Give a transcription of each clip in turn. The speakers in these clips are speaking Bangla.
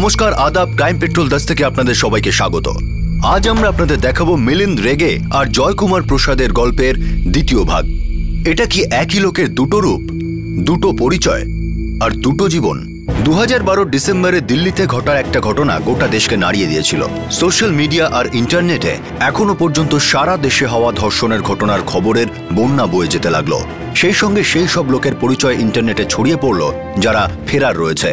নমস্কার, আদাব। ক্রাইম পেট্রোল 10 থেকে আপনাদের সবাইকে স্বাগত। আজ আমরা আপনাদের দেখাবো মিলিন্দ রেগে আর জয়কুমার প্রসাদের গল্পের দ্বিতীয় ভাগ। এটা কি একই লোকের দুটো রূপ, দুটো পরিচয় আর দুটো জীবন? 2012 ডিসেম্বরে দিল্লিতে ঘটা একটা ঘটনা গোটা দেশকে নাড়িয়ে দিয়েছিল। সোশ্যাল মিডিয়া আর ইন্টারনেটে এখনো পর্যন্ত সারা দেশে হওয়া ধর্ষণের ঘটনার খবরের বন্যা বয়ে যেতে লাগলো। সেই সঙ্গে সেই সব লোকের পরিচয় ইন্টারনেটে ছড়িয়ে পড়ল যারা ফেরার রয়েছে।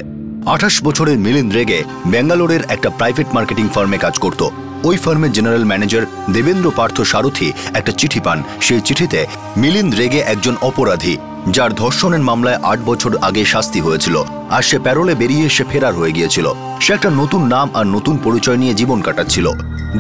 28 বছরের মিলিন্দ রেগে বেঙ্গালোরের একটা প্রাইভেট মার্কেটিং ফার্মে কাজ করত। ওই ফার্মের জেনারেল ম্যানেজার দেবেন্দ্র পার্থ সারথী একটা চিঠি পান। সেই চিঠিতে মিলিন্দ রেগে একজন অপরাধী, যার ধর্ষণের মামলায় 8 বছর আগে শাস্তি হয়েছিল, আর সে প্যারোলে বেরিয়ে এসে ফেরার হয়ে গিয়েছিল। সে একটা নতুন নাম আর নতুন পরিচয় নিয়ে জীবন কাটাচ্ছিল।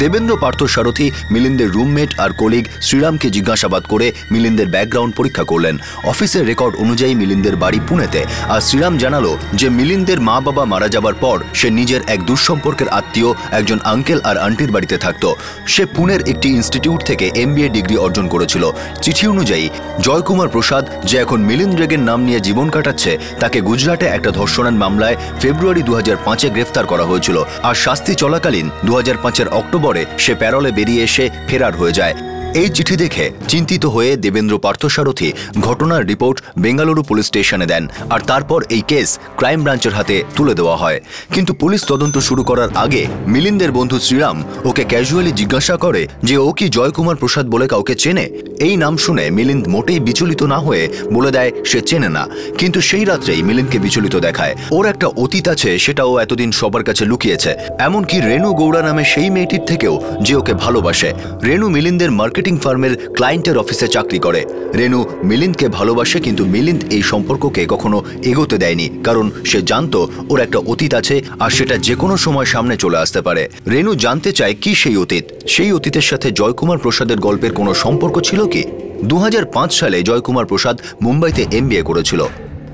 দেবেন্দ্র পার্থ সারথী মিলিন্দের রুমমেট আর কলিগ শ্রীরামকে জিজ্ঞাসাবাদ করে মিলিন্দের ব্যাকগ্রাউন্ড পরীক্ষা করলেন। অফিসের রেকর্ড অনুযায়ী মিলিন্দের বাড়ি পুনেতে, আর শ্রীরাম জানালো যে মিলিন্দের মা বাবা মারা যাবার পর সে নিজের এক দুঃসম্পর্কের আত্মীয় একজন আঙ্কেল আর আন্টির বাড়িতে থাকত। সে পুনের একটি ইনস্টিটিউট থেকে MBA ডিগ্রি অর্জন করেছিল। চিঠি অনুযায়ী জয়কুমার প্রসাদ, যে এখন মিলিন্দ রেগের নাম নিয়ে জীবন কাটাচ্ছে, তাকে গুজরাটে একটা ধর্ষণের মামলায় ফেব্রুয়ারি 2005-এ গ্রেফতার করা হয়েছিল, আর শাস্তি চলাকালীন 2005-এর অক্টোবরে সে প্যারোলে বেরিয়ে এসে ফেরার হয়ে যায়। এই চিঠি দেখে চিন্তিত হয়ে দেবেন্দ্র পার্থসারথী ঘটনার রিপোর্ট বেঙ্গালুরু পুলিশ স্টেশনে দেন, আর তারপর এই কেস ক্রাইম ব্রাঞ্চের হাতে তুলে দেওয়া হয়। কিন্তু পুলিশ তদন্ত শুরু করার আগে মিলিন্দের বন্ধু শ্রীরাম ওকে ক্যাজুয়ালি জিজ্ঞাসা করে যে ও কি জয়কুমার প্রসাদ বলে কাউকে চেনে। এই নাম শুনে মিলিন্দ মোটেই বিচলিত না হয়ে বলে দেয় সে চেনে না। কিন্তু সেই রাত্রেই মিলিন্দকে বিচলিত দেখায়। ওর একটা অতীত আছে, সেটা ও এতদিন সবার কাছে লুকিয়েছে। এমনকি রেনু গৌড়া নামে সেই মেয়েটির থেকেও যে ওকে ভালোবাসে। রেনু মিলিন্দের মার্কেটিং ফার্মের ক্লায়েন্টের অফিসে চাকরি করে। রেনু মিলিন্দকে ভালোবাসে, কিন্তু মিলিন্দ এই সম্পর্ককে কখনো এগোতে দেয়নি, কারণ সে জানতো ওর একটা অতীত আছে, আর সেটা যে কোনো সময় সামনে চলে আসতে পারে। রেনু জানতে চায় কি সেই অতীত। সেই অতীতের সাথে জয়কুমার প্রসাদের গল্পের কোনো সম্পর্ক ছিল কি? 2005 সালে জয়কুমার প্রসাদ মুম্বাইতে MBA করেছিল।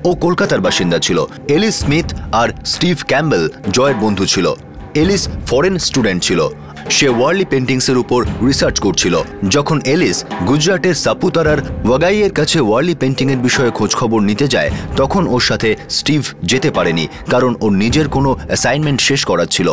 ও কলকাতার বাসিন্দা ছিল। এলিস স্মিথ আর স্টিভ ক্যাম্বেল জয়ের বন্ধু ছিল। এলিস ফরেন স্টুডেন্ট ছিল। সে ওয়ার্লি পেন্টিংসের উপর রিসার্চ করছিল। যখন এলিস গুজরাটের সাপুতারার ওয়াগাইয়ের কাছে ওয়ার্লি পেন্টিংয়ের বিষয়ে খোঁজখবর নিতে যায়, তখন ওর সাথে স্টিভ যেতে পারেনি, কারণ ওর নিজের কোনো অ্যাসাইনমেন্ট শেষ করার ছিল।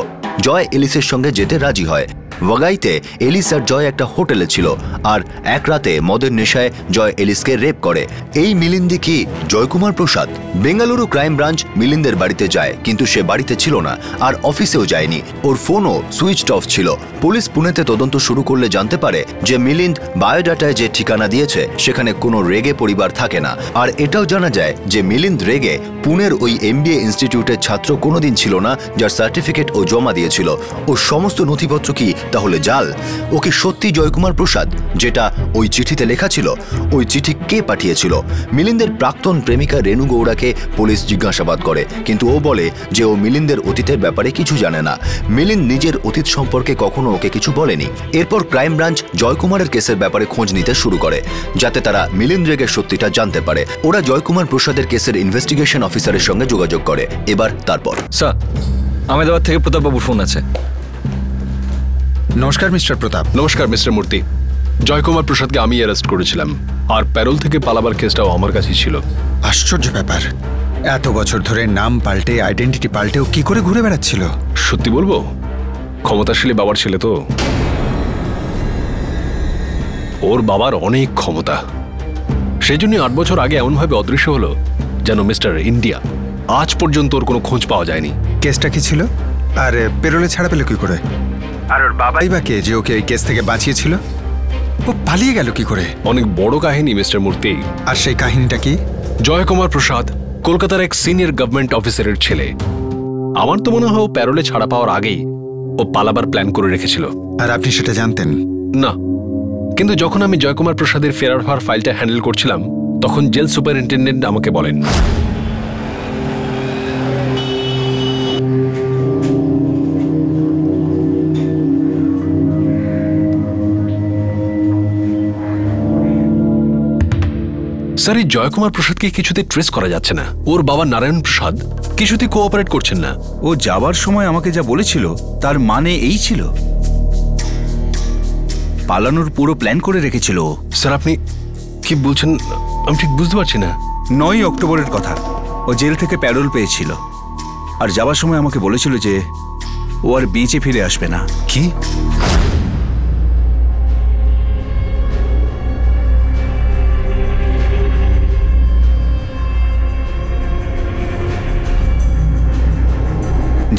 জয় এলিসের সঙ্গে যেতে রাজি হয়। ওয়াগাইতে এলিস আর জয় একটা হোটেলে ছিল, আর এক রাতে মদের নেশায় জয় এলিসকে রেপ করে। এই মিলিন্দি কি জয়কুমার প্রসাদ? বেঙ্গালুরু ক্রাইম ব্রাঞ্চ মিলিন্দের বাড়িতে যায়, কিন্তু সে বাড়িতে ছিল না, আর অফিসেও যায়নি। ওর ফোনও সুইচড অফ ছিল। পুলিশ পুনেতে তদন্ত শুরু করলে জানতে পারে যে মিলিন্দ বায়োডাটায় যে ঠিকানা দিয়েছে সেখানে কোনো রেগে পরিবার থাকে না। আর এটাও জানা যায় যে মিলিন্দ রেগে পুনের ওই MBA ইনস্টিটিউটের ছাত্র কোনোদিন ছিল না, যার সার্টিফিকেট ও জমা দিয়েছিল। ওর সমস্ত নথিপত্র কি তাহলে জাল? ও কি সত্যি জয়কুমার প্রসাদ, যেটা ওই চিঠিতে লেখা ছিল? ওই চিঠি কে পাঠিয়েছিল? মিলিন্দের প্রাক্তন প্রেমিকা রেনু গৌড়াকে পুলিশ জিজ্ঞাসাবাদ করে, কিন্তু ও বলে যে ও মিলিন্দের অতীতের ব্যাপারে কিছু জানে না। মিলিন্দ নিজের অতীত সম্পর্কে কখনো ওকে কিছু বলেনি। এরপর ক্রাইম ব্রাঞ্চ জয়কুমারের কেসের ব্যাপারে খোঁজ নিতে শুরু করে, যাতে তারা মিলিন্দ রেগের সত্যিটা জানতে পারে। ওরা জয়কুমার প্রসাদের কেসের ইনভেস্টিগেশন অফিসারের সঙ্গে যোগাযোগ করে। এবার তারপর স্যার, আহমেদাবাদ থেকে প্রতাপবাবুর ফোন আছে। নমস্কার মিস্টার প্রতাপ। নমস্কার মিস্টার মূর্তি। জয়কুমার প্রসাদকে আমি অ্যারেস্ট করেছিলাম, আর প্যারোল থেকে পালাবার কেসটাও আমার কাছেই ছিল। আশ্চর্য ব্যাপার, এত বছর ধরে নাম পাল্টে আইডেন্টিটি পাল্টেও কি করে ঘুরে বেড়াচ্ছিল? সত্যি বলবো, ক্ষমতাশালী বাবার ছেলে তো। ওর বাবার অনেক ক্ষমতা, সেই জন্য 8 বছর আগে এমনভাবে অদৃশ্য হলো যেন মিস্টার ইন্ডিয়া। আজ পর্যন্ত ওর কোনো খোঁজ পাওয়া যায়নি। কেসটা কি ছিল, আর পেরোলে ছাড়া পেল কি করে? আর ওর বাবাই বা কে যে ওকে এই কেস থেকে বাঁচিয়েছিল? ও পালিয়ে গেল কি করে? অনেক বড় কাহিনী মিস্টার মূর্তি। আর সেই কাহিনীটা কি? জয়কুমার প্রসাদ কলকাতার এক সিনিয়র গভর্নমেন্ট অফিসারের ছেলে। আমার তো মনে হয় ও প্যারোলে ছাড়া পাওয়ার আগেই ও পালাবার প্ল্যান করে রেখেছিল। আর আপনি সেটা জানতেন না? কিন্তু যখন আমি জয়কুমার প্রসাদের ফেরার হওয়ার ফাইলটা হ্যান্ডেল করছিলাম, তখন জেল সুপারিনটেন্ডেন্ট আমাকে বলেন, স্যার, এই জয়কুমার প্রসাদকে কিছুতে ট্রেস করা যাচ্ছে না। ওর বাবা নারায়ণ প্রসাদ কিছুতে কোঅপারেট করছেন না। ও যাবার সময় আমাকে যা বলেছিল তার মানে এই ছিল পালানোর পুরো প্ল্যান করে রেখেছিল। স্যার, আপনি কি বলছেন আমি ঠিক বুঝতে পারছি না। 9 অক্টোবরের কথা। ও জেল থেকে প্যারোল পেয়েছিল। আর যাওয়ার সময় আমাকে বলেছিল যে ও আর বিচে ফিরে আসবে না। কি?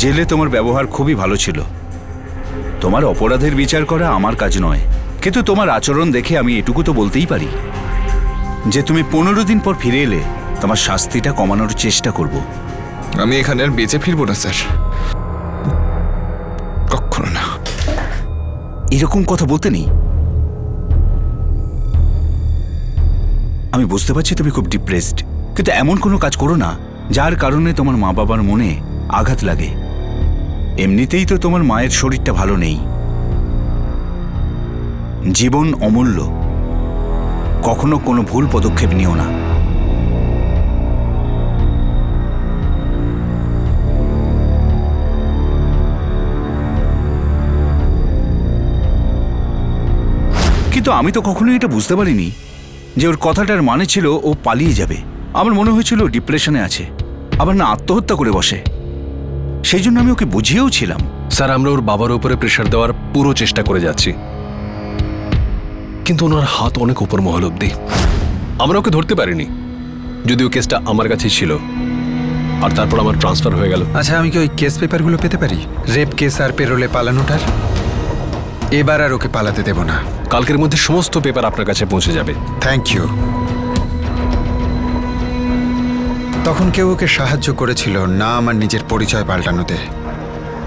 জেলে তোমার ব্যবহার খুবই ভালো ছিল। তোমার অপরাধের বিচার করা আমার কাজ নয়, কিন্তু তোমার আচরণ দেখে আমি এটুকু তো বলতেই পারি যে তুমি 15 দিন পর ফিরে এলে তোমার শাস্তিটা কমানোর চেষ্টা করব। আমি এখানে আর বেঁচে ফিরবো না স্যার, কখনো না। এরকম কথা বলতে নেই। আমি বুঝতে পারছি তুমি খুব ডিপ্রেসড, কিন্তু এমন কোনো কাজ করো না যার কারণে তোমার মা বাবার মনে আঘাত লাগে। এমনিতেই তো তোমার মায়ের শরীরটা ভালো নেই। জীবন অমূল্য, কখনো কোনো ভুল পদক্ষেপ নিও না। কিন্তু আমি তো কখনোই এটা বুঝতে পারিনি যে ওর কথাটার মানে ছিল ও পালিয়ে যাবে। আমার মনে হয়েছিল ডিপ্রেশনে আছে, আবার না আত্মহত্যা করে বসে। সেই জন্য আমি ওকে বুঝিয়েও ছিলাম। স্যার, আমরা ওর বাবার উপরে প্রেশার দেওয়ার পুরো চেষ্টা করে যাচ্ছি, কিন্তু ওনার হাত অনেক উপর মহল অব্দি। আমরা ওকে ধরতে পারিনি, যদিও কেসটা আমার কাছেই ছিল, আর তারপর আমার ট্রান্সফার হয়ে গেল। আচ্ছা, আমি কি ওই কেস পেপারগুলো পেতে পারি? রেপ কেস আর পেরোলে পালানোটার। এবার আর ওকে পালাতে দেব না। কালকের মধ্যে সমস্ত পেপার আপনার কাছে পৌঁছে যাবে। Thank you. তখন কেউ ওকে সাহায্য করেছিল নাম আর নিজের পরিচয় পাল্টানোতে,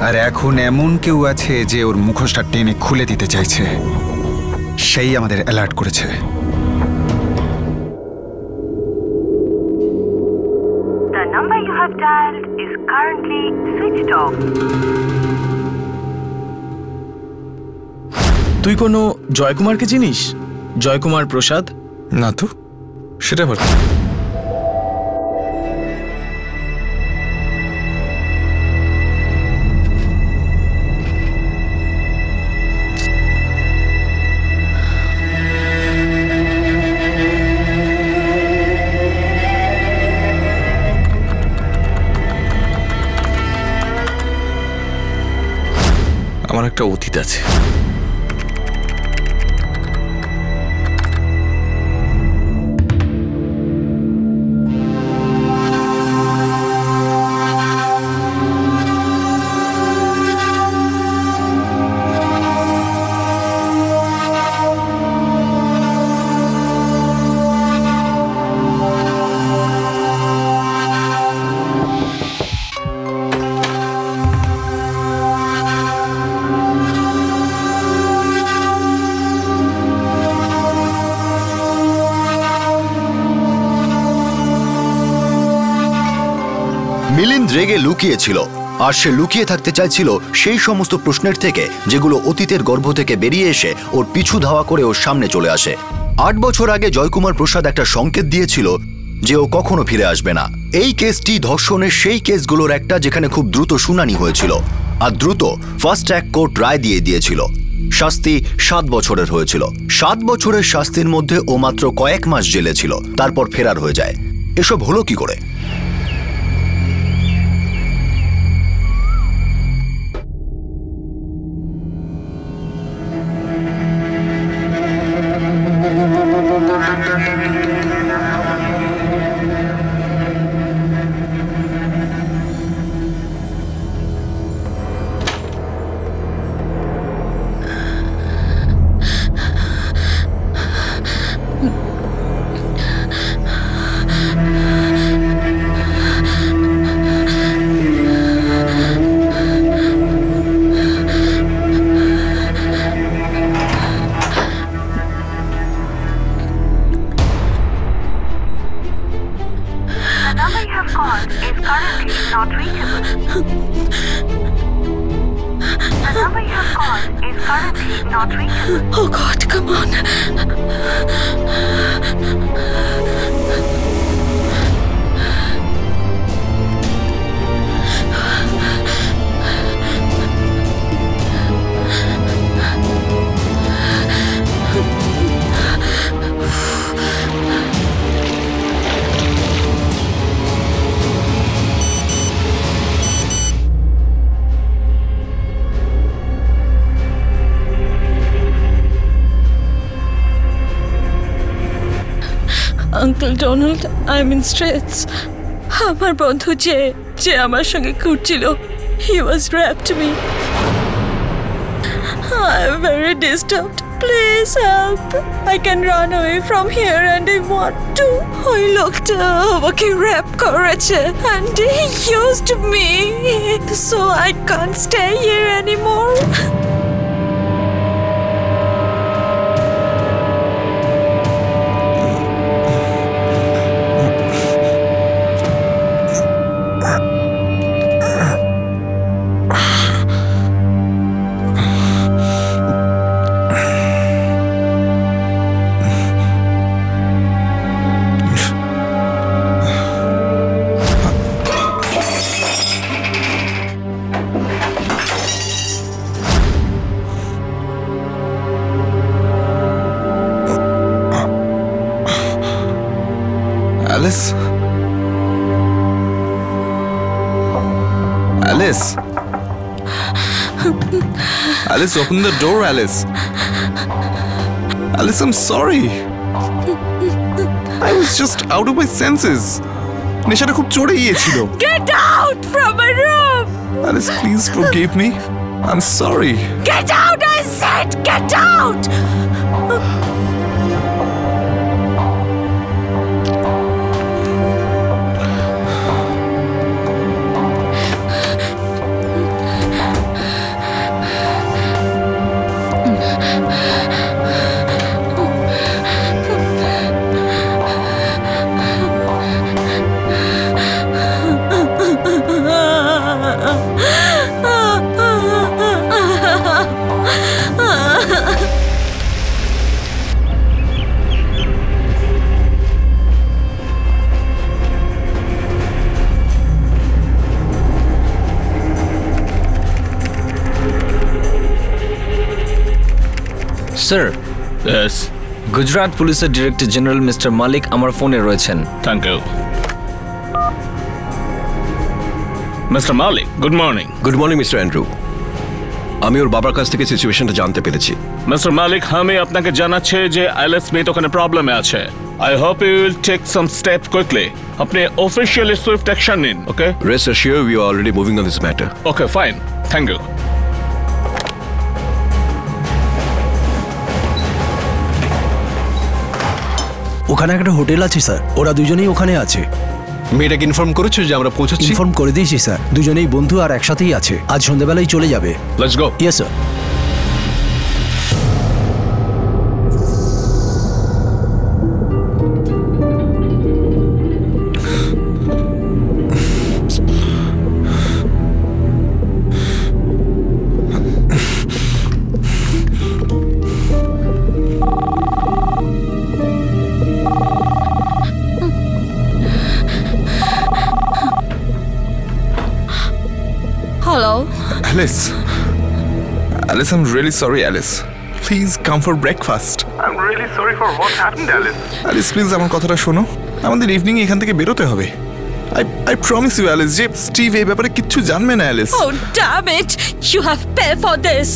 আর এখন এমন কেউ আছে যে ওর মুখোশটা টেনে খুলে দিতে চাইছে। সেই আমাদের অ্যালার্ট করেছে। The number you have dialed is currently switched off. তুই কোনো জয়কুমারকে চিনিস? জয়কুমার প্রসাদ? না তো, সেটা বল। আমার একটা অতীত আছে। মিলিন্দ রেগে লুকিয়েছিল, আর সে লুকিয়ে থাকতে চাইছিল সেই সমস্ত প্রশ্নের থেকে যেগুলো অতীতের গর্ভ থেকে বেরিয়ে এসে ওর পিছু ধাওয়া করে ওর সামনে চলে আসে। 8 বছর আগে জয়কুমার প্রসাদ একটা সংকেত দিয়েছিল যে ও কখনো ফিরে আসবে না। এই কেসটি ধর্ষণের সেই কেসগুলোর একটা যেখানে খুব দ্রুত শুনানি হয়েছিল, আর দ্রুত ফার্স্ট ট্র্যাক কোর্ট রায় দিয়েছিল। শাস্তি 7 বছরের হয়েছিল। 7 বছরের শাস্তির মধ্যে ও মাত্র কয়েক মাস জেলে ছিল, তারপর ফেরার হয়ে যায়। এসব হলো কি করে? Oh God, come on. Uncle Donald, I am in straits. আমার বন্ধু যে আমার সঙ্গে ঘুরছিল, he was raped me. I am very disturbed. Please help. I can run away from here and I want to. ওই লোকটা আমাকে র্যাপ করেছে and he used me, so I can't stay here anymore. Alice? Alice? Alice, open the door, Alice. Alice, I'm sorry. I was just out of my senses. নেশাটা খুব চড়ে গিয়েছিল। Get out from my room! Alice, please forgive me. I'm sorry. Get out, I said! Get out! Sir, Yes, Gujarat পুলিশের ডিরেক্টর জেনারেল মিস্টার মালিক আমার ফোনে রয়েছেন। thank you. Mr. Malik, good morning. Good morning mister Andrew. আমি ওর বাবার কাছ থেকে সিচুয়েশনটা জানতে পেরেছি। Mr. Malik, আমি আপনাকে জানাচ্ছি যে আইলেস স্মিথ ওখানে প্রবলেমে আছে। I hope you will take some steps quickly. আপনি অফিশিয়ালি সুইফট অ্যাকশন নিন, ওকে? Rest assured we are already moving on this matter. Okay, fine. Thank you. ওখানে একটা হোটেল আছে স্যার, ওরা দুজনেই ওখানে আছে। মেয়েটাকে ইনফর্ম করেছো যে আমরা পৌঁছাচ্ছি? ইনফর্ম করে দিয়েছি স্যার, দুজনেই বন্ধু আর একসাথেই আছে। আজ সন্ধ্যাবেলায় চলে যাবে। Let's go. Yes sir. Hello? Alice. Alice, I'm really sorry, Alice. Please come for breakfast. I'm really sorry for what happened, Alice. Alice, please আমার কথাটা শোনো। আমাদের ইভিনিং এখান থেকে বেরোতে হবে। I promise you, Alice, যে স্টিভ এই ব্যাপারে কিচ্ছু জানবে না, Alice. Oh, damn it! You have paid for this!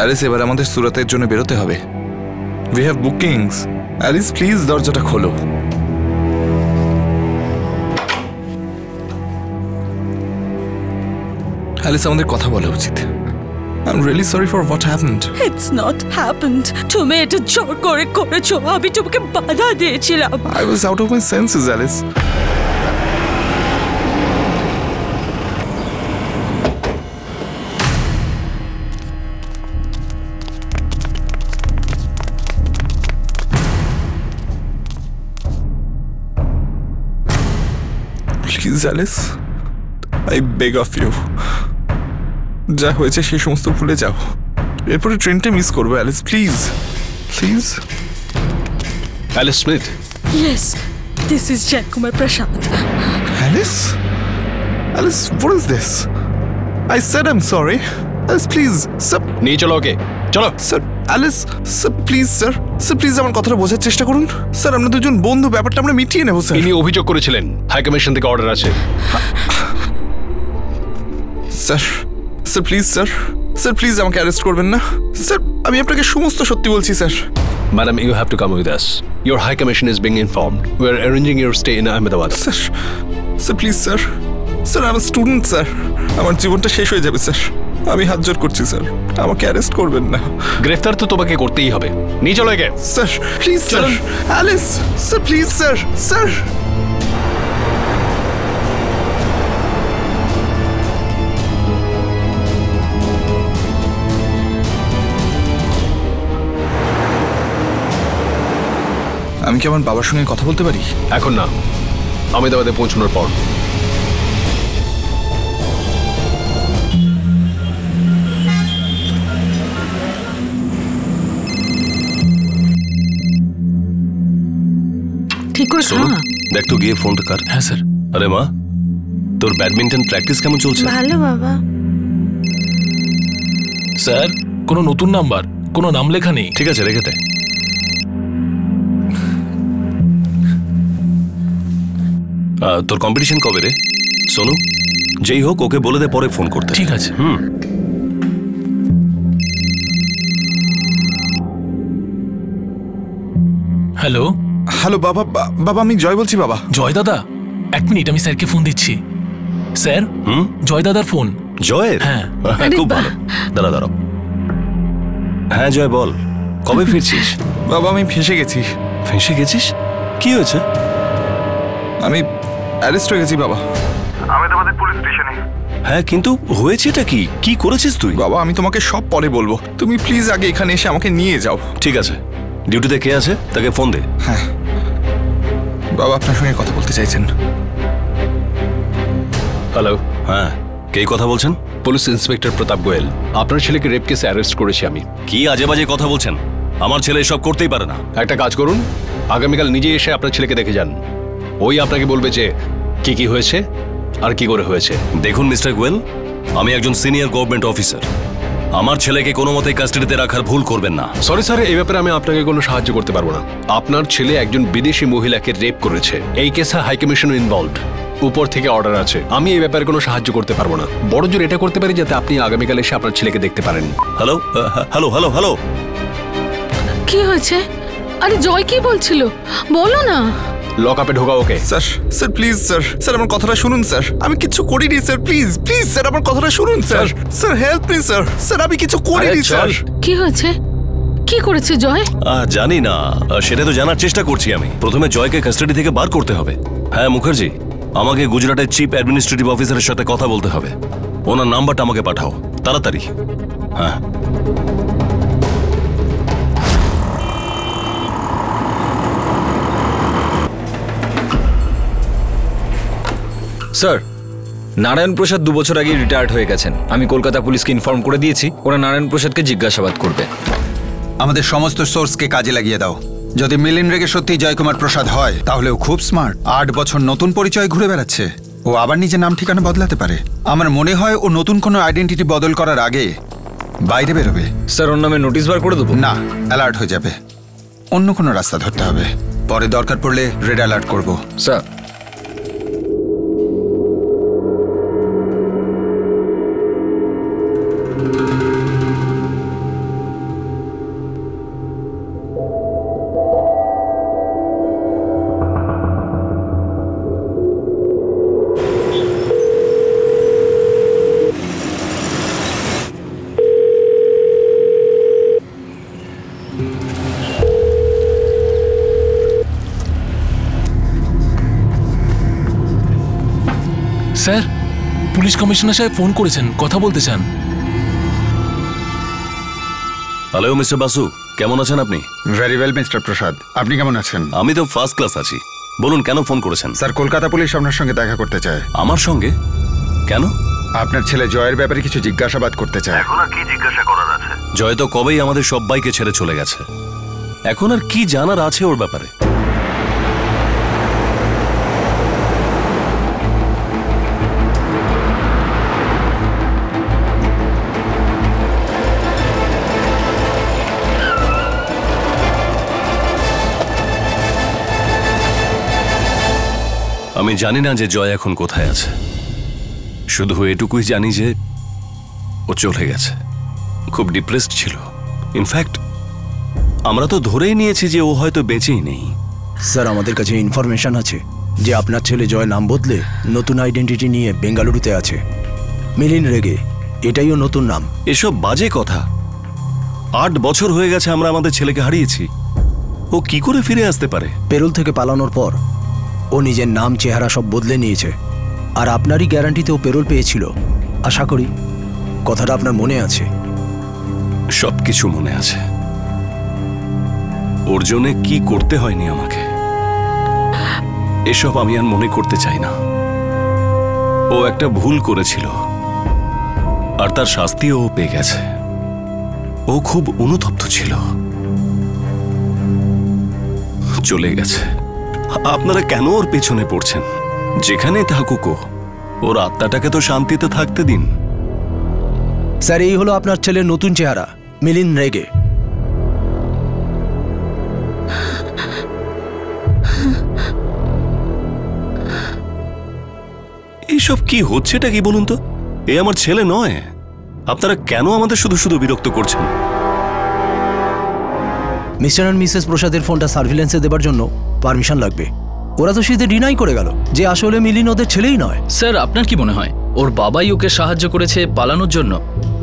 Alice, এবার আমাদের সুরাতের জন্য বেরোতে হবে। We have bookings. Alice, please দরজাটা খোলো। অ্যালিস, আমাদের কথা বলা উচিত। I'm really sorry for what happened. It's not happened. তুমি এটা জোর করে করেছো। আমি তোমাকে বাধা দিয়েছিলাম। I was out of my senses, Alice. Please Alice, I beg of you, যা হয়েছে সেই সমস্ত ভুলে যাও। এরপরে ট্রেনটা মিস করবো Alice, please please. Alice Smith. Yes, this is Jaikumar Prasad. Alice? Alice, what is this? I said I'm sorry. Alice, please, sir. নিয়ে চলো ওকে, চলো। Sir, Alice, sir please, sir sir please আমার কথাটা বোঝার চেষ্টা করুন। স্যার আমরা দুজন বন্ধু, ব্যাপারটা আমরা মিটিয়ে নেবো স্যার। ইনি অভিযোগ করেছিলেন হাই কমিশন থেকে অর্ডার আছে। Sir sir please, sir sir please আমাকে অ্যারেস্ট করবেন না স্যার, আমি আপনাকে সমস্ত সত্যি বলছি sir. Madam, you have to come with us. Your High Commission is being informed. We are arranging your stay in Ahmedabad. Sir sir please sir, sir আমার স্টুডেন্ট স্যার, আমার জীবনটা শেষ হয়ে যাবে স্যার, আমি হাত জোর করছি স্যার, আমাকে অ্যারেস্ট করবেন না। গ্রেফতার তো তোমাকে করতেই হবে, নিয়ে চলো একে। Sir please sir, Alice sir please sir, sir. আমি কি আমার বাবার সঙ্গে কথা বলতে পারি? এখন না, আহমেদাবাদে পৌঁছানোর পর। ঠিক করে শোনো, দেখ তো গিয়ে ফোনটা কার। হ্যাঁ স্যার। আরে মা, তোর ব্যাডমিন্টন প্র্যাকটিস কেমন চলছে? ভালো বাবা। স্যার, কোনো নতুন নাম্বার, কোনো নাম লেখা নেই। ঠিক আছে, রেখে দে। তোর কম্পিটিশন কবে রে? সোনু, যেই হোক ওকে বলে দে পরে ফোন করতে। ঠিক আছে। হ্যালো। হ্যালো বাবা, বাবা আমি জয় বলছি বাবা। জয় দাদা, এক মিনিট, আমি স্যারকে ফোন দিচ্ছি। স্যার, জয় দাদার ফোন। জয়ের? হ্যাঁ। খুব ভালো, দাঁড়া দাঁড়াও। হ্যাঁ জয় বল, কবে ফিরছিস? বাবা আমি ফেঁসে গেছি। ফেঁসে গেছিস? কি হয়েছে? আমি অ্যারেস্ট হয়ে গেছি বাবা, আহমেদাবাদের পুলিশ স্টেশনে। হ্যাঁ কিন্তু হয়েছেটা কি? কি করেছিস তুই? বাবা আমি তোমাকে সব পরে বলবো, তুমি প্লিজ আগে এখানে এসে আমাকে নিয়ে যাও। ঠিক আছে, ডিউটিতে কে আছে তাকে ফোন দে। হ্যাঁ বাবা আপনার সঙ্গে কথা বলতে চাইছেন। হ্যালো। হ্যাঁ, কে কথা বলছেন? পুলিশ ইন্সপেক্টর প্রতাপ গোয়েল। আপনার ছেলেকে রেপ কেসে অ্যারেস্ট করেছি আমি। কি আজে বাজে কথা বলছেন? আমার ছেলে এসব করতেই পারে না। একটা কাজ করুন, আগামীকাল নিজে এসে আপনার ছেলেকে দেখে যান, ওই আপনাকে বলবে যে কি কি হয়েছে আর কি করে হয়েছে। দেখুন মিস্টার গোয়েল, আমি একজন সিনিয়র গভর্নমেন্ট অফিসার, আমার ছেলেকে কোনো মতেই কাস্টাডিতে রাখার ভুল করবেন না। সরি স্যার, এই ব্যাপারে আমি আপনাকে কোনো সাহায্য করতে পারবো না। আপনার ছেলে একজন বিদেশি মহিলাকে রেপ করেছে, এই কেসে হাই কমিশন ইনভলভড, উপর থেকে অর্ডার আছে। আমি এই ব্যাপারে কোনো সাহায্য করতে পারবো না, বড় জোর এটা করতে পারি যাতে আপনি আগামীকাল এসে আপনার ছেলেকে দেখতে পারেন। হ্যালো হ্যালো হ্যালো হ্যালো, কি হয়েছে? আরে জয় কি বলছিল বলো না। লক আপে ঢোকা okay. Sir sir please sir, sir আমার কথাটা শুনুন স্যার, আমি কিছু করিনি স্যার, প্লিজ প্লিজ স্যার আমার কথাটা শুনুন sir, sir help me sir, sir আমি কিছু করিনি স্যার। কি হয়েছে? কি করেছে জয়? জানি না, সেটা তো জানার চেষ্টা করছি আমি। প্রথমে জয়কে কাস্টাডি থেকে বার করতে হবে। হ্যাঁ মুখার্জি, আমাকে গুজরাটের চিফ অ্যাডমিনিস্ট্রেটিভ অফিসারের সাথে কথা বলতে হবে, ওনার নাম্বারটা আমাকে পাঠাও তাড়াতাড়ি। হ্যাঁ স্যার, নারায়ণ প্রসাদ 2 বছর আগে রিটায়ার্ড হয়ে গেছেন। আমি কলকাতা পুলিশকে ইনফর্ম করে দিয়েছি, ওরা নারায়ণ প্রসাদকে জিজ্ঞাসাবাদ করবে। আমাদের সমস্ত সোর্সকে কাজে লাগিয়ে দাও। যদি মিলিন্দ রেগে সত্যি জয়কুমার প্রসাদ হয় তাহলে ও খুব স্মার্ট। 8 বছর নতুন পরিচয় ঘুরে বেড়াচ্ছে, ও আবার নিজের নাম ঠিকানা বদলাতে পারে। আমার মনে হয় ও নতুন কোনো আইডেন্টিটি বদল করার আগে বাইরে বেরোবে। স্যার, ওর নামে নোটিশ বার করে দেবো? না, অ্যালার্ট হয়ে যাবে, অন্য কোনো রাস্তা ধরতে হবে। পরে দরকার পড়লে রেড অ্যালার্ট করব। স্যার, স্যার, পুলিশ কমিশনার সাহেব ফোন করেছেন, কথা বলতে চান। হ্যালো মিস্টার বাসু, কেমন আছেন আপনি? ভেরি ওয়েল মিস্টার প্রসাদ, আপনি কেমন আছেন? আমি তো ফার্স্ট ক্লাস আছি। বলুন কেন ফোন করেছেন? স্যার, কলকাতা পুলিশ আপনার সঙ্গে দেখা করতে চায়। আমার সঙ্গে? কেন? আপনার ছেলে জয়ের ব্যাপারে কিছু জিজ্ঞাসাবাদ করতে চায়। এখন আর কি জিজ্ঞাসা করার আছে? জয় তো কবেই আমাদের সবাইকে ছেড়ে চলে গেছে। এখন আর কি জানার আছে ওর ব্যাপারে? আমি জানি না যে জয় এখন কোথায় আছে, শুধু এটুকুই জানি যে ও চলে গেছে। খুব ডিপ্রেসড ছিল। ইনফ্যাক্ট আমরা তো ধরেই নিয়েছি যে ও হয়তো বেঁচেই নেই। স্যার, আমাদের কাছে ইনফরমেশন আছে যে আপনার ছেলে জয় নাম বদলে নতুন আইডেন্টিটি নিয়ে বেঙ্গালুরুতে আছে। মিলিন রেগে, এটাইও নতুন নাম। এসব বাজে কথা। 8 বছর হয়ে গেছে আমরা আমাদের ছেলেকে হারিয়েছি। ও কি করে ফিরে আসতে পারে? পেরোল থেকে পালানোর পর ও নিজের নাম চেহারা সব বদলে নিয়েছে। আর আপনারই গ্যারান্টিতে ও পেরোল পেয়েছিল। আশা করি কথাটা আপনার মনে আছে। সবকিছু মনে আছে। ওর জন্য কি করতে হয়নি আমাকে, এসব আমি আর মনে করতে চাই না। ও একটা ভুল করেছিল আর তার শাস্তিও ও পেয়ে গেছে। ও খুব অনুতপ্ত ছিল, চলে গেছে। আপনারা কেন ওর পেছনে পড়ছেন? যেখানে থাকুক ওর আত্মাটাকে তো শান্তিতে থাকতে দিন। স্যার, এই হলো আপনার ছেলের নতুন চেহারা, মিলিন রেগে। এইসব কি হচ্ছেটা কি বলুন তো? এ আমার ছেলে নয়। আপনারা কেন আমাদের শুধু শুধু বিরক্ত করছেন? মিস্টার অ্যান্ড মিসেস প্রসাদের ফোনটা সার্ভিলেন্সে দেবার জন্য পারমিশন লাগবে। ওরা তো সেটা ডিনাই করে গেল যে আসলে মিলিন ওদের ছেলেই নয়। স্যার, আপনার কি মনে হয় ওর বাবাই ওকে সাহায্য করেছে পালানোর জন্য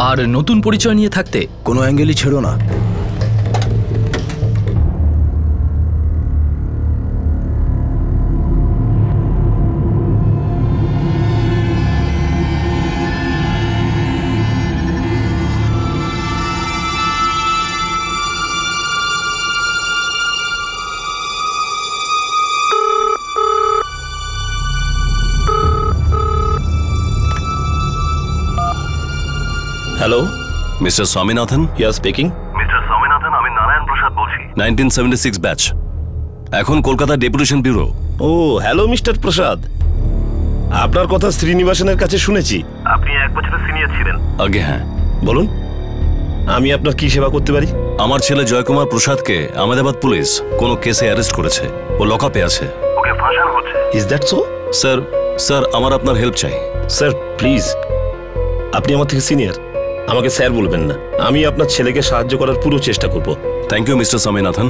আর নতুন পরিচয় নিয়ে থাকতে? কোনো অ্যাঙ্গেলই ছেড়ো না। Hello, mister Swaminathan? Yeah speaking. Mister Swaminathan, আমি নারায়ণ প্রসাদ বলছি। 1976 ব্যাচ, এখন কলকাতা ডেপুটেশন ব্যুরো। ও হ্যালো মিস্টার প্রসাদ, আপনার কথা শ্রীনিবাসনের কাছে শুনেছি। আপনি 1 বছরের সিনিয়র ছিলেন। আগে হ্যাঁ। বলুন, আমি আপনার কি সেবা করতে পারি? আমার ছেলে জয়কুমার প্রসাদকে আহমেদাবাদ পুলিশ কোনো কেসে অ্যারেস্ট করেছে। ও লকআপে আছে। ওকে ফাঁসানো হচ্ছে। Is that so? স্যার আমার আপনার হেল্প চাই। স্যার প্লিজ, আপনি আমার থেকে সিনিয়র, আমাকে স্যার বলবেন না। আমি আপনার ছেলেকে সাহায্য করার পুরো চেষ্টা করব। থ্যাংক ইউ মিস্টার স্বামীনাথন,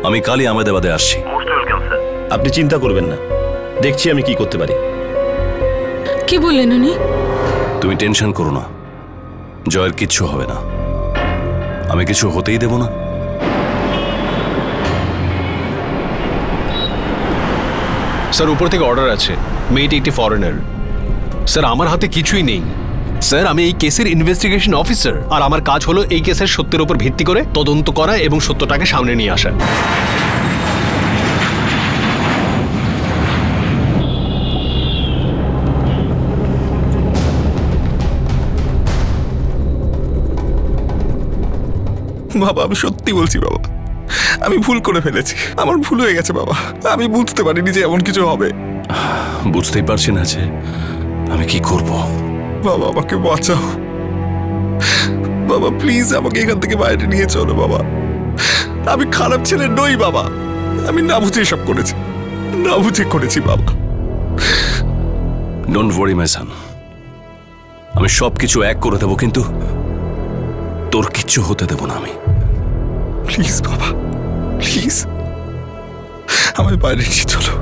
আমি কালই আহমেদাবাদে আসছি। Most welcome sir. আপনি চিন্তা করবেন না, দেখছি আমি কি করতে পারি। কি বললেন উনি? তুমি টেনশন করো না, জয়ের কিচ্ছু হবে না। আমি কিছু হতেই দেব না। স্যার, উপর থেকে অর্ডার আছে। মেয়েটি একটি ফরেনার। স্যার, আমার হাতে কিছুই নেই। স্যার, আমি এই কেসের ইনভেস্টিগেশন অফিসার, আর আমার কাজ হলো এই কেসের সত্যের উপর ভিত্তি করে তদন্ত করা এবং সত্যটাকে সামনে নিয়ে আসা। বাবা, আমি সত্যি বলছি বাবা, আমি ভুল করে ফেলেছি। আমার ভুল হয়ে গেছে বাবা। আমি বুঝতে পারিনি যে এমন কিছু হবে। বুঝতেই পারছি না যে আমি কি করব। বাবা, আমাকে বাঁচাও বাবা, প্লিজ আমাকে এখান থেকে বাইরে নিয়ে চলো বাবা। আমি খারাপ ছেলে নই বাবা, আমি না বুঝে এসব করেছি, না বুঝে করেছি বাবা। ডোন্ট ওয়ারি মাই সন, আমি সবকিছু এক করে দেবো, কিন্তু তোর কিচ্ছু হতে দেব না আমি। প্লিজ বাবা, প্লিজ আমায় বাইরে নিয়ে চলো।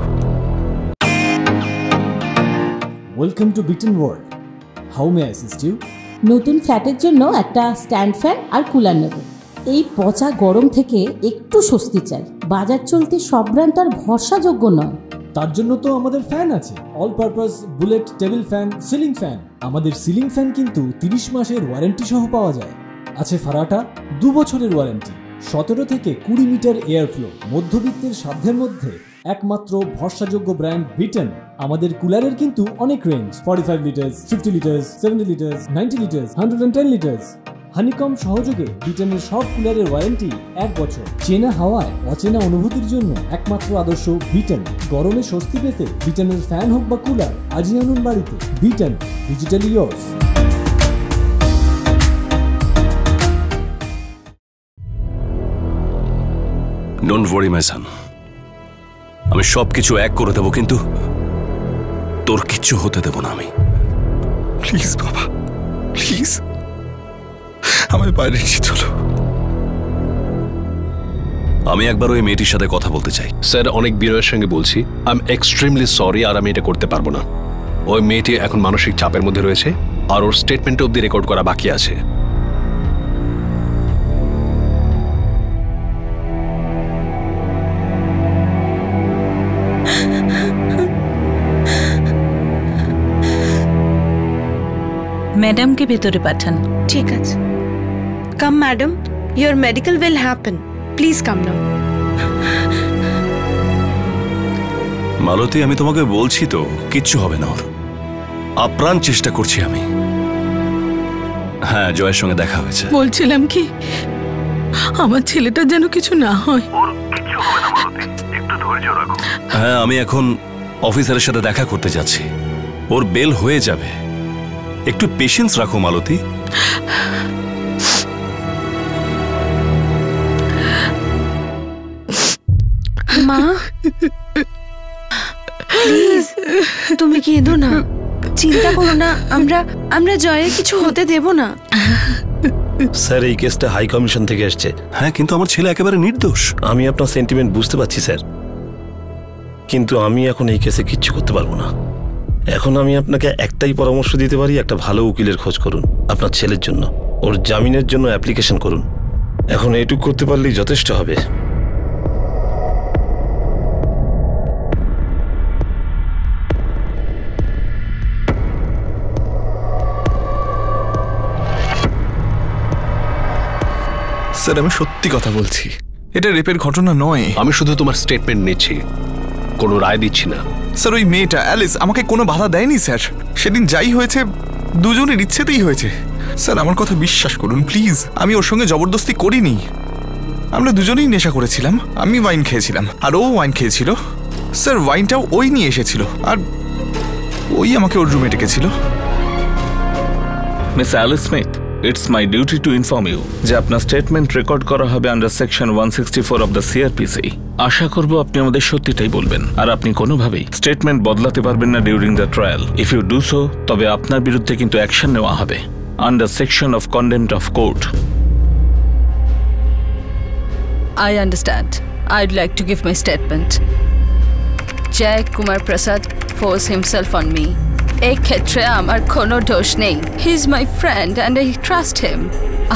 Welcome to Beaton world. How may I assist you? নতুন ফ্ল্যাটের জন্য একটা স্ট্যান্ড ফ্যান আর কুলার নেব। এই পচা গরম থেকে একটু স্বস্তি চাই। বাজার চলতে সব ব্র্যান্ড তো আর ভরসাযোগ্য নয়। তার জন্য তো আমাদের ফ্যান আছে, all purpose bullet table fan, ceiling fan. আমাদের সিলিং ফ্যান কিন্তু 30 মাসের ওয়ারেন্টি সহ পাওয়া যায়। আছে ফারাটা 2 বছরের ওয়ারেন্টি, 17 থেকে 20 মিটার এয়ার ফ্লো, মধ্যবিত্তের সাধ্যের মধ্যে একমাত্র ভরসাযোগ্য ব্র্যান্ড বিটেন। আমাদের কুলারের কিন্তু অনেক range, 45 litres, 50 litres, 70 litres, 90 litres, 110 litres. Honeycomb সহযোগে বিটেনের সব কুলারের ওয়ারেন্টি 1 বছর। চেনা হাওয়ায় অচেনা অনুভূতির জন্য একমাত্র আদর্শ বিটেন। গরমে স্বস্তি পেতে বিটেনের ফ্যান হোক বা কুলার আজই আনুন বাড়িতে। Beaten, digitally yours. Don't worry my son, আমি সবকিছু এক করে দেবো, কিন্তু তোর কিচ্ছু হতে দেব না আমি। প্লিজ বাবা, প্লিজ আমায় বাইরে নিয়ে চলো। আমি একবার ওই মেয়েটির সাথে কথা বলতে চাই। স্যার, অনেক বিনয়ের সঙ্গে বলছি, আই এম এক্সট্রিমলি সরি, আর আমি এটা করতে পারবো না। ওই মেয়েটি এখন মানসিক চাপের মধ্যে রয়েছে, আর ওর স্টেটমেন্ট অবধি রেকর্ড করা বাকি আছে। ম্যাডামকে ভেতরে পাঠান। ঠিক আছে। Come madam, your medical will happen. Please come now. Malati, আমি তোমাকে বলছি তো কিচ্ছু হবে না ওর। আপ্রাণ চেষ্টা করছি আমি। হ্যাঁ, জয়ের সঙ্গে দেখা হয়েছে। বলছিলাম কি, আমার ছেলেটা যেন কিছু না হয়। একটু ধৈর্য রাখো। হ্যাঁ, আমি এখন অফিসারের সাথে দেখা করতে যাচ্ছি। ওর বেল হয়ে যাবে, একটু পেশেন্স রাখো মালতী। মা প্লিজ, তুমি কেঁদো না, চিন্তা করো না, আমরা জয়ের কিছু হতে দেব না। স্যার, এই কেসটা হাই কমিশন থেকে এসছে। হ্যাঁ, কিন্তু আমার ছেলে একেবারে নির্দোষ। আমি আপনার সেন্টিমেন্ট বুঝতে পারছি স্যার, কিন্তু আমি এখন এই কেসে কিচ্ছু করতে পারবো না। এখন আমি আপনাকে একটাই পরামর্শ দিতে পারি, একটা ভালো উকিলের খোঁজ করুন আপনার ছেলের জন্য। ওর জামিনের জন্য অ্যাপ্লিকেশন করুন। এখন এইটুকু করতে পারলেই যথেষ্ট হবে। স্যার, আমি সত্যি কথা বলছি, এটা রেপের ঘটনা নয়। আমি শুধু তোমার স্টেটমেন্ট নিচ্ছি, কোনো রায় দিচ্ছি না। স্যার, ওই মেয়েটা অ্যালিস আমাকে কোনো বাধা দেয়নি স্যার। সেদিন যাই হয়েছে দুজনের ইচ্ছেতেই হয়েছে। স্যার, আমার কথা বিশ্বাস করুন প্লিজ, আমি ওর সঙ্গে জবরদস্তি করিনি। আমরা দুজনেই নেশা করেছিলাম। আমি ওয়াইন খেয়েছিলাম আর ও ওয়াইন খেয়েছিল। স্যার, ওয়াইনটাও ওই নিয়ে এসেছিল আর ওই আমাকে ওর রুমে ডেকেছিল। Miss Alice Smith, it's my duty to inform you যে আপনার স্টেটমেন্ট রেকর্ড করা হবে under section 164 of the CrPC. আশা করব আপনি আমাদের সত্যিটাই বলবেন, আর আপনি কোনোভাবেই স্টেটমেন্ট বদলাতে পারবেন না during the trial. If you do so, তবে আপনার বিরুদ্ধে কিন্তু অ্যাকশন নেওয়া হবে under section of contempt of court. I understand. I'd like to give my statement. Jay Kumar Prasad forced himself on me. এই ক্ষেত্রে আমার কোনো দোষ নেই। He is my friend and I trust him.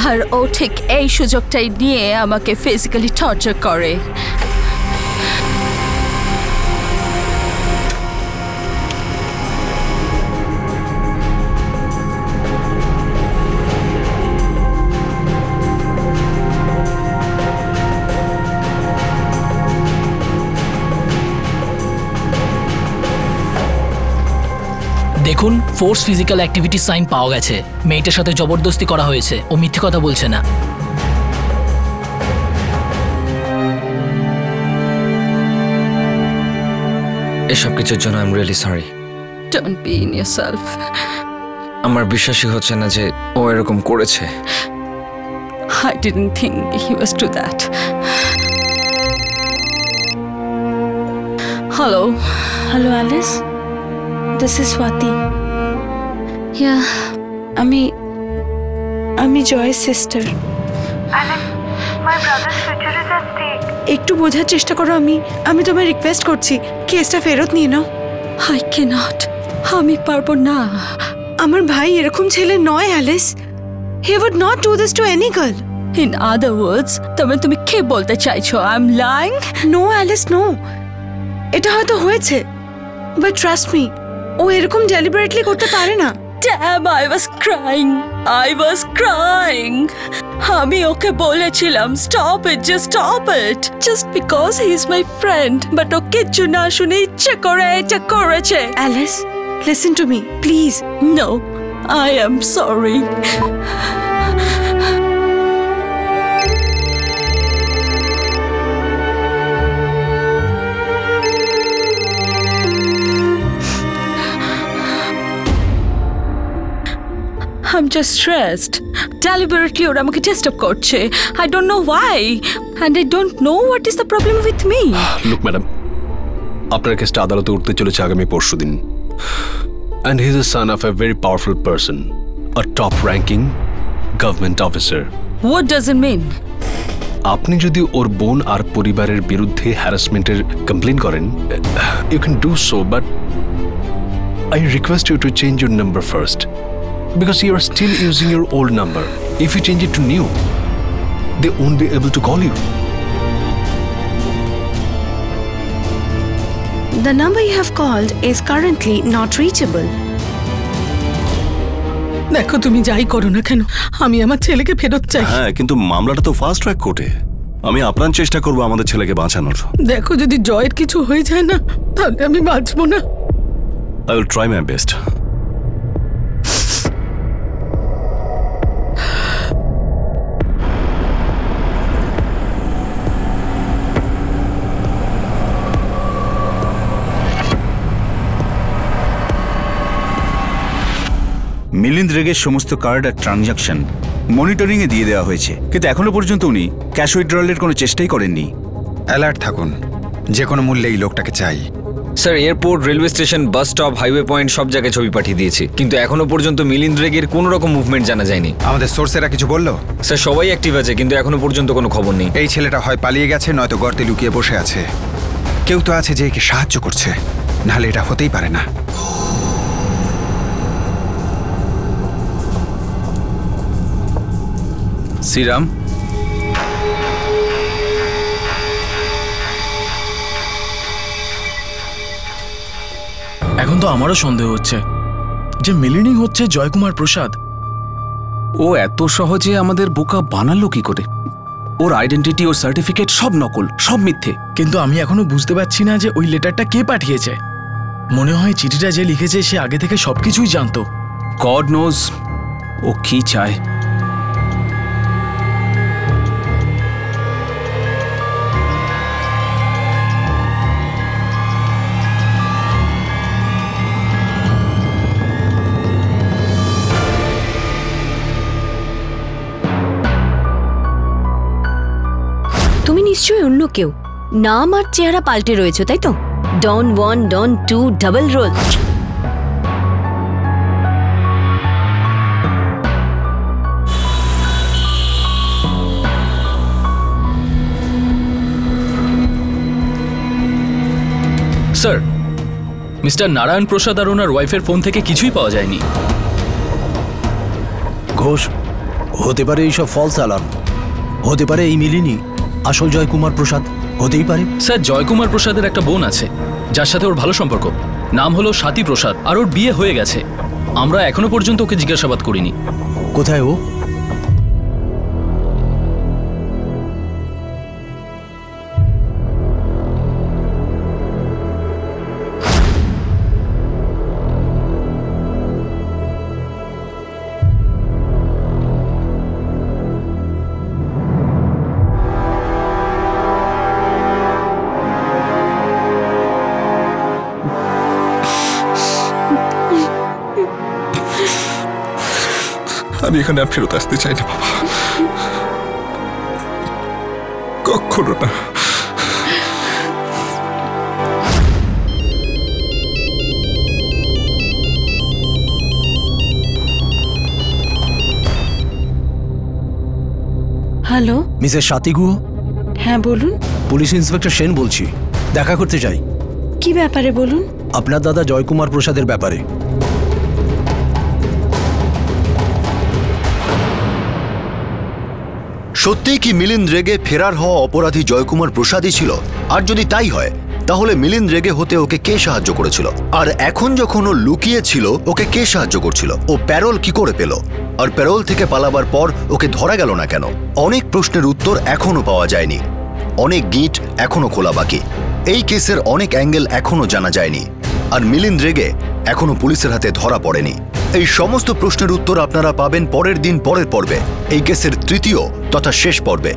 আর ও ঠিক এই সুযোগটাই নিয়ে আমাকে ফিজিক্যালি টর্চার করে। দেখুন, ফোর্স ফিজিক্যাল অ্যাক্টিভিটি সাইন পাওয়া গেছে। মেয়েটার সাথে জবরদস্তি করা হয়েছে, ও মিথ্যে কথা বলছে না। এসব কিছুর জন্য I am really sorry. Don't be in yourself. আমার বিশ্বাসই হচ্ছে না যে ও এরকম করেছে। I didn't think he was do that. Hello. Hello, Alice. This is Swati. Yeah, আমি জয়ের sister. Alex, my brother's future is at stake. একটু বোঝার চেষ্টা করো। আমি তোমায় রিকোয়েস্ট করছি, কেসটা ফেরত নিয়ে নাও। I cannot. আমি পারবো না। আমার ভাই এরকম ছেলে নয়, Alice. He would not do this to any girl. In other words, তুমি কি বলতে চাইছো? I'm lying? No, Alice, no. এটা হয়তো হয়েছে, but trust me, ও এরকম ডেলিবারেটলি করতে পারে না। Damn, I was crying. আমি ওকে বলেছিলাম stop it, just stop it, just because he is my friend, but ও কিচ্ছু না শুনে ইচ্ছে করে এটা করেছে। Alice, listen to me please. No, I am sorry. I'm just stressed. Deliberately ওরা আমাকে ডিস্টার্ব করছে। I don't know why and I don't know what is the problem with me. Look madam, আপনার কেসটা আদালতে উঠতে চলেছে আগামী পরশুদিন। And he is a son of a very powerful person, a top ranking government officer. What does it mean? আপনি যদি ওর বোন আর পরিবারের বিরুদ্ধে হ্যারাসমেন্টের কমপ্লেন করেন, you can do so, but I request you to change your number first. Because you are still using your old number. If you change it to new, they won't be able to call you. The number you have called is currently not reachable. দেখো, তুমি যাই করো না কেন, আমি আমার ছেলেকে ফেরত চাই। হ্যাঁ, কিন্তু মামলাটা তো ফাস্ট ট্র্যাক কোর্টে। আমি আপ্রাণ চেষ্টা করব আমাদের ছেলেকে বাঁচানোর। দেখো, যদি জয়ের কিছু হয়ে যায় না, তাহলে আমি বাঁচবো না। I will try my best. Milind রেগের সমস্ত কার্ড আর ট্রানজাকশন মনিটরিংয়ে দিয়ে দেওয়া হয়েছে, কিন্তু এখনো পর্যন্ত উনি ক্যাশ উইথড্রলের কোনো চেষ্টাই করেননি। অ্যালার্ট থাকুন, যে কোনো মূল্যে এই লোকটাকে চাই। Sir, airport, railway station, bus stop, highway point সব জায়গায় ছবি পাঠিয়ে দিয়েছি, কিন্তু এখনো পর্যন্ত মিলিন্দ রেগের কোনো রকম মুভমেন্ট জানা যায়নি। আমাদের সোর্সেরা কিছু বললো? স্যার, সবাই অ্যাক্টিভ আছে, কিন্তু এখনো পর্যন্ত কোনো খবর নেই। এই ছেলেটা হয় পালিয়ে গেছে, নয়তো গর্তে লুকিয়ে বসে আছে। কেউ তো আছে যে একে সাহায্য করছে, নাহলে এটা হতেই পারে না। শ্রীরাম, এখন তো আমারও সন্দেহ হচ্ছে যে মিলিনী হচ্ছে জয়কুমার প্রসাদ। ও এত সহজে আমাদের বোকা বানালো কি করে? ওর আইডেন্টিটি, ওর সার্টিফিকেট সব নকল, সব মিথ্যে। কিন্তু আমি এখনো বুঝতে পারছি না যে ওই লেটারটা কে পাঠিয়েছে। মনে হয় চিঠিটা যে লিখেছে সে আগে থেকে সবকিছুই জানতো। গড নোজ ও কি চায়। তুমি নিশ্চয়ই অন্য কেউ, নাম আর চেহারা পাল্টে রয়েছে, তাই তো? Don 1, Don 2, double role. Sir, mister Narayan Prasad আর ওনার ওয়াইফের ফোন থেকে কিছুই পাওয়া যায়নি। ঘোষ, হতে পারে এইসব ফলস অ্যালার্ম, হতে পারে এই মিলিনি আসল জয়কুমার প্রসাদ, হতেই পারে। স্যার, জয়কুমার প্রসাদের একটা বোন আছে যার সাথে ওর ভালো সম্পর্ক, নাম হলো স্বাতী প্রসাদ, আর ওর বিয়ে হয়ে গেছে। আমরা এখনো পর্যন্ত ওকে জিজ্ঞাসাবাদ করিনি। কোথায় ও? আমি এখানে আর ফেরত আসতে চাই না বাবা, কখনো না। Hello, Mrs Swati Guha? হ্যাঁ বলুন। পুলিশ ইন্সপেক্টর সেন বলছি, দেখা করতে চাই। কি ব্যাপারে বলুন? আপনার দাদা জয়কুমার প্রসাদের ব্যাপারে। সত্যিই কি মিলিন্দ রেগে ফেরার হওয়া অপরাধী জয়কুমার প্রসাদই ছিল? আর যদি তাই হয়, তাহলে মিলিন্দ রেগে হতে ওকে কে সাহায্য করেছিল? আর এখন যখন ও লুকিয়ে ছিল ওকে কে সাহায্য করছিল? ও প্যারোল কি করে পেল? আর প্যারোল থেকে পালাবার পর ওকে ধরা গেল না কেন? অনেক প্রশ্নের উত্তর এখনো পাওয়া যায়নি, অনেক গিট এখনো খোলা বাকি, এই কেসের অনেক অ্যাঙ্গেল এখনো জানা যায়নি, আর মিলিন্দ রেগে এখনো পুলিশের হাতে ধরা পড়েনি। এই সমস্ত প্রশ্নের উত্তর আপনারা পাবেন পরের দিন পরের পর্বে, এই কেসের তৃতীয় তথা শেষ পর্বে।